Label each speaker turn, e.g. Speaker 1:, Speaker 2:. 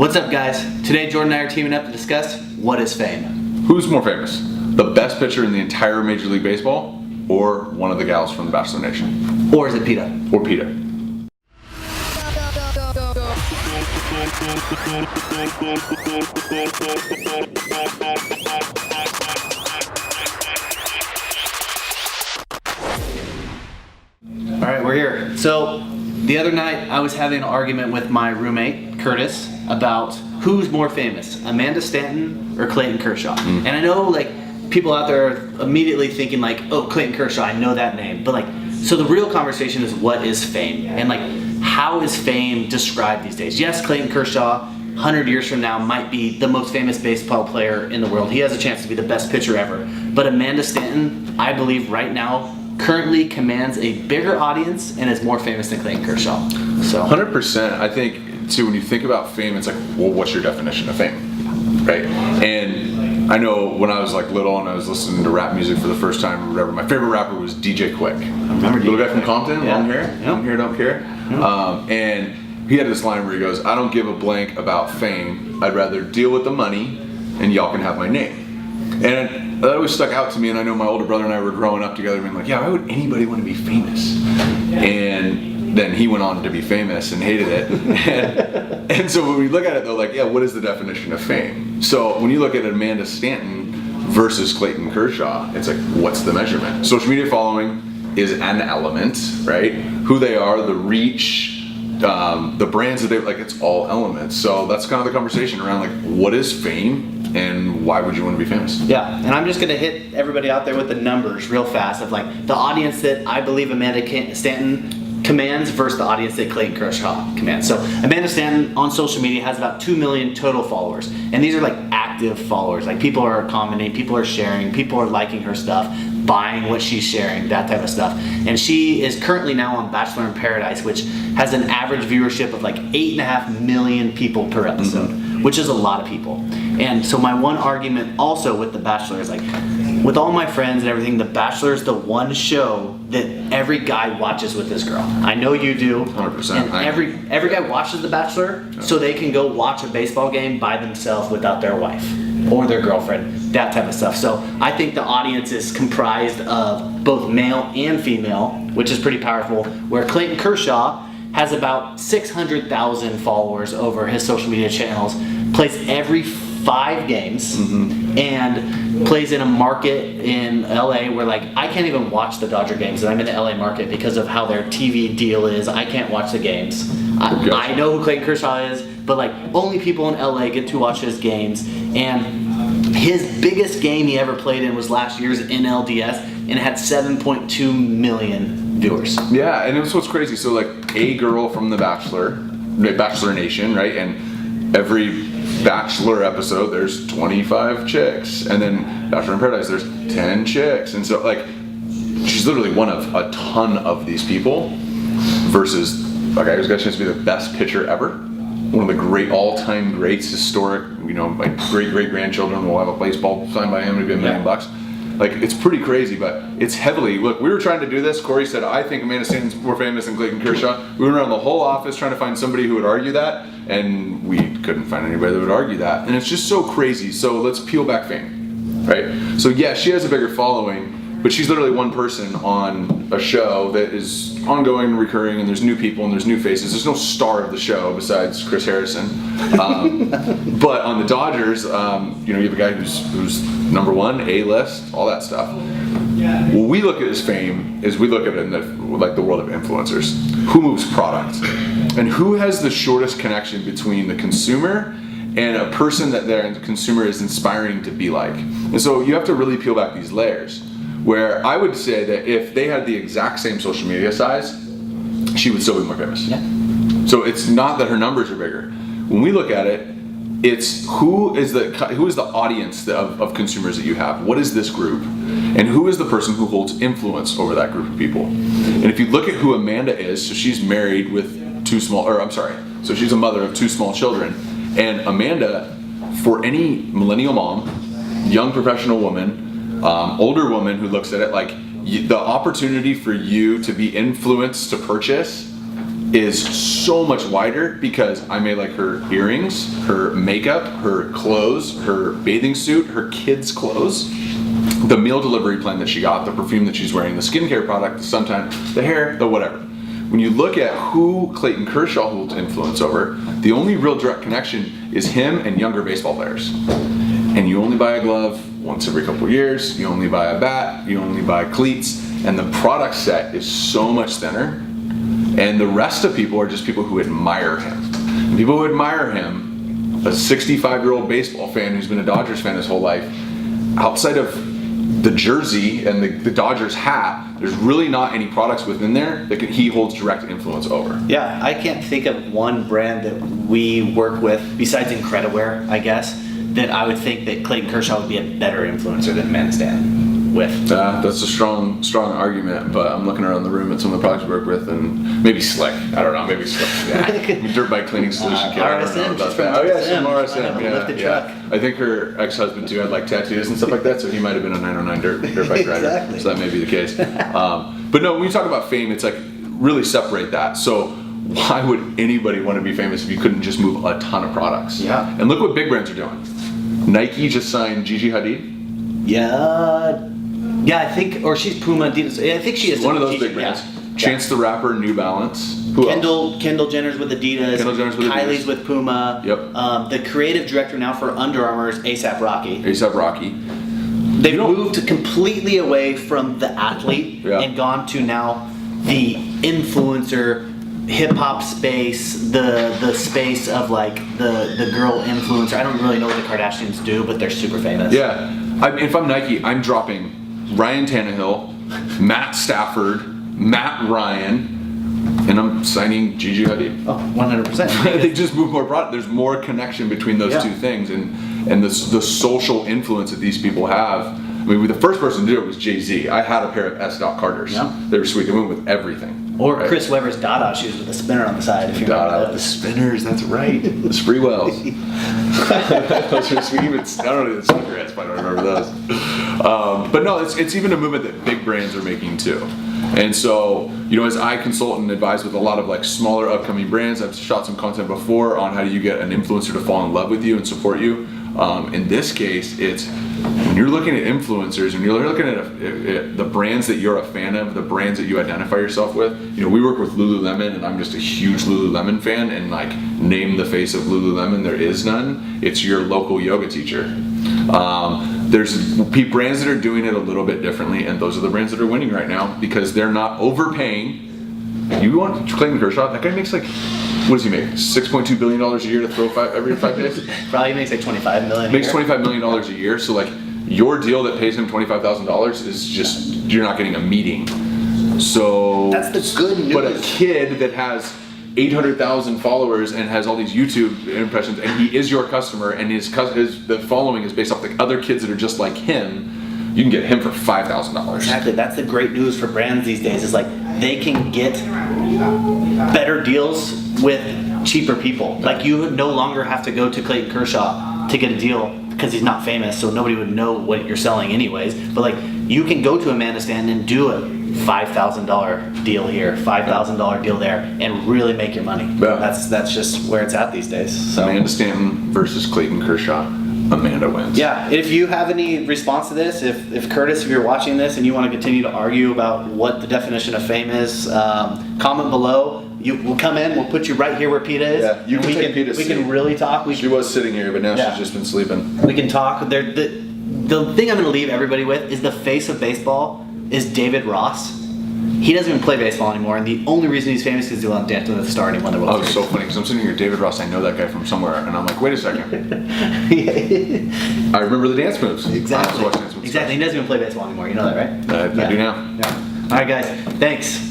Speaker 1: What's up, guys? Today, Jordan and I are teaming up to discuss what is fame.
Speaker 2: Who's more famous? The best pitcher in the entire Major League Baseball, or one of the gals from the Bachelor Nation?
Speaker 1: Or is it PETA?
Speaker 2: Or PETA.
Speaker 1: All right, we're here. So, the other night, I was having an argument with my roommate, Curtis, about who's more famous, Amanda Stanton or Clayton Kershaw. And I know, like, people out there are immediately thinking, like, oh, Clayton Kershaw, I know that name. But, like, so the real conversation is what is fame? And, like, how is fame described these days? Yes, Clayton Kershaw, 100 years from now, might be the most famous baseball player in the world. He has a chance to be the best pitcher ever. But Amanda Stanton, I believe right now, currently commands a bigger audience and is more famous than Clayton Kershaw. So
Speaker 2: 100%. I think, too, when you think about fame, it's like, well, what's your definition of fame? Right? And I know when I was like little and I was listening to rap music for the first time or whatever, my favorite rapper was DJ Quick.
Speaker 1: I remember
Speaker 2: Little
Speaker 1: DJ
Speaker 2: guy from Compton,
Speaker 1: Yeah.
Speaker 2: long hair,
Speaker 1: Yeah.
Speaker 2: long hair, don't care.
Speaker 1: Yeah.
Speaker 2: And he had this line where he goes, I don't give a blank about fame. I'd rather deal with the money and y'all can have my name. And that always stuck out to me, and I know my older brother and I were growing up together being like, yeah, why would anybody want to be famous? And then he went on to be famous and hated it. And so when we look at it though, like, yeah, what is the definition of fame? So when you look at Amanda Stanton versus Clayton Kershaw, it's like, what's the measurement? Social media following is an element, right? Who they are, the reach, the brands that they like, it's all elements. So that's kind of the conversation around like, what is fame and why would you want to be famous?
Speaker 1: Yeah, and I'm just gonna hit everybody out there with the numbers real fast of like the audience that I believe Amanda Stanton commands versus the audience that Clayton Kershaw commands. So Amanda Stanton on social media has about 2 million total followers, and these are like active followers. Like people are commenting, people are sharing, people are liking her stuff, buying what she's sharing, that type of stuff. And she is currently now on Bachelor in Paradise, which has an average viewership of like 8.5 million people per episode, which is a lot of people. And so my one argument also with The Bachelor is like, with all my friends and everything, The Bachelor is the one show that every guy watches with this girl. I know you do.
Speaker 2: 100%.
Speaker 1: And every guy watches The Bachelor so they can go watch a baseball game by themselves without their wife or their girlfriend, that type of stuff. So I think the audience is comprised of both male and female, which is pretty powerful, where Clayton Kershaw has about 600,000 followers over his social media channels, plays every 5 games, and plays in a market in LA where like I can't even watch the Dodger games, and I'm in the LA market because of how their TV deal is. I can't watch the games. I know who Clayton Kershaw is, but like only people in LA get to watch his games. And his biggest game he ever played in was last year's NLDS, and it had 7.2 million viewers.
Speaker 2: Yeah, and it was what's crazy. So like a girl from the Bachelor Nation, right? And every Bachelor episode, there's 25 chicks, and then Bachelor in Paradise, there's 10 chicks, and so like she's literally one of a ton of these people versus a guy who's got a chance to be the best pitcher ever, one of the great all-time greats, historic. You know, my great-great-grandchildren will have a baseball signed by him and it'll be $1 million. Like, it's pretty crazy, but it's heavily. Look, we were trying to do this. Corey said, I think Amanda Stanton's more famous than Clayton Kershaw. We went around the whole office trying to find somebody who would argue that, and we couldn't find anybody that would argue that. And it's just so crazy. So let's peel back fame, right? So yeah, she has a bigger following, but she's literally one person on a show that is ongoing and recurring, and there's new people and there's new faces. There's no star of the show besides Chris Harrison. But on the Dodgers, you know, you have a guy who's number one, A-list, all that stuff. What we look at as fame is we look at it in the world of influencers. Who moves product? And who has the shortest connection between the consumer and a person that their consumer is inspiring to be like? And so you have to really peel back these layers, where I would say that if they had the exact same social media size, she would still be more famous.
Speaker 1: Yeah.
Speaker 2: So it's not that her numbers are bigger. When we look at it, it's who is the audience of consumers that you have? What is this group? And who is the person who holds influence over that group of people? And if you look at who Amanda is, so she's married with so she's a mother of 2 small children. And Amanda, for any millennial mom, young professional woman, older woman who looks at it, like the opportunity for you to be influenced to purchase is so much wider because I may like her earrings, her makeup, her clothes, her bathing suit, her kids' clothes, the meal delivery plan that she got, the perfume that she's wearing, the skincare product, the suntan, the hair, the whatever. When you look at who Clayton Kershaw holds influence over, the only real direct connection is him and younger baseball players. And you only buy a glove once every couple of years, you only buy a bat, you only buy cleats, and the product set is so much thinner. And the rest of people are just people who admire him. And people who admire him, a 65-year-old baseball fan who's been a Dodgers fan his whole life, outside of the jersey and the Dodgers hat, there's really not any products within there that he holds direct influence over.
Speaker 1: Yeah, I can't think of one brand that we work with, besides Incrediwear, I guess, that I would think that Clayton Kershaw would be a better influencer than Amanda Stanton with.
Speaker 2: That's a strong argument, but I'm looking around the room at some of the products we work with, and maybe Slick. I don't know, maybe Slick. Yeah. Dirt Bike Cleaning Solution Kit.
Speaker 1: RSM.
Speaker 2: Oh yeah, some RSM.
Speaker 1: Lifted
Speaker 2: Yeah.
Speaker 1: truck.
Speaker 2: I think her ex-husband too had like tattoos and stuff like that, so he might have been a 909 dirt bike rider.
Speaker 1: Exactly.
Speaker 2: So that may be the case. But no, when you talk about fame, it's like really separate that. So why would anybody want to be famous if you couldn't just move a ton of products?
Speaker 1: Yeah.
Speaker 2: And look what big brands are doing. Nike just signed Gigi Hadid.
Speaker 1: Yeah, I think, or she's Puma, Adidas. I think she is
Speaker 2: One of those big brands. Chance the Rapper, New Balance. Who else?
Speaker 1: Kendall Jenner's with Adidas.
Speaker 2: Kendall Jenner's with
Speaker 1: Kylie's
Speaker 2: Adidas.
Speaker 1: with Puma.
Speaker 2: Yep.
Speaker 1: The creative director now for Under Armour is A$AP Rocky.
Speaker 2: A$AP Rocky.
Speaker 1: They've moved completely away from the athlete and gone to now the influencer, hip hop space, the space of like the girl influencer. I don't really know what the Kardashians do, but they're super famous.
Speaker 2: Yeah. If I'm Nike, I'm dropping Ryan Tannehill, Matt Stafford, Matt Ryan, and I'm signing Gigi Hadid.
Speaker 1: Oh, 100%.
Speaker 2: They just move more product. There's more connection between those two things, and the social influence that these people have. I mean, the first person to do it was Jay-Z. I had a pair of S. Dot Carters.
Speaker 1: Yeah.
Speaker 2: They were sweet. They went with everything.
Speaker 1: Or Chris Webber's Dada shoes with a spinner on the side. If you
Speaker 2: Dada
Speaker 1: remember
Speaker 2: with the
Speaker 1: those.
Speaker 2: spinners. That's right. The Spreewells. Those are sweet. I don't know the cigarettes, but I don't remember those. But no, it's even a movement that big brands are making too. And so, as I consult and advise with a lot of like smaller upcoming brands, I've shot some content before on how do you get an influencer to fall in love with you and support you. In this case, it's when you're looking at influencers and you're looking at the brands that you're a fan of, the brands that you identify yourself with. We work with Lululemon, and I'm just a huge Lululemon fan. And like, name the face of Lululemon, there is none. It's your local yoga teacher. There's brands that are doing it a little bit differently, and those are the brands that are winning right now because they're not overpaying. You want Clayton Kershaw? That guy makes like, what does he make? $6.2 billion a year to throw every 5 days?
Speaker 1: Probably makes like $25 million.
Speaker 2: Makes $25 million a year. So like, your deal that pays him $25,000 is just, you're not getting a meeting. So
Speaker 1: that's the good news.
Speaker 2: But a kid that has 800,000 followers and has all these YouTube impressions, and he is your customer, and the following is based off the other kids that are just like him, you can get him for $5,000.
Speaker 1: Exactly. That's the great news for brands these days. Is like they can get better deals with cheaper people. Like, you no longer have to go to Clayton Kershaw to get a deal because he's not famous, so nobody would know what you're selling anyways. But like, you can go to Amanda Stanton and do a $5,000 deal here, $5,000 deal there, and really make your money.
Speaker 2: Yeah.
Speaker 1: That's just where it's at these days. So
Speaker 2: Amanda Stanton versus Clayton Kershaw. Amanda wins.
Speaker 1: yeah, if you have any response to this, if Curtis, if you're watching this and you want to continue to argue about what the definition of fame is, comment below. We'll come in. We'll put you right here where PETA is.
Speaker 2: Yeah, you
Speaker 1: and
Speaker 2: can take Peta's
Speaker 1: We
Speaker 2: seat.
Speaker 1: can really talk.
Speaker 2: She was sitting here, but now she's just been sleeping.
Speaker 1: We can talk. The thing I'm going to leave everybody with is the face of baseball is David Ross. He doesn't even play baseball anymore, and the only reason he's famous is because he was on Dancing with the Star and he won the World
Speaker 2: Oh, it's
Speaker 1: Series.
Speaker 2: so funny because I'm sitting here, David Ross. I know that guy from somewhere, and I'm like, wait a second. I remember the dance moves.
Speaker 1: Exactly.
Speaker 2: I was watching Dance Moves.
Speaker 1: Exactly. He doesn't even play baseball anymore. You know that, right?
Speaker 2: I do now.
Speaker 1: Yeah. All right, guys. Thanks.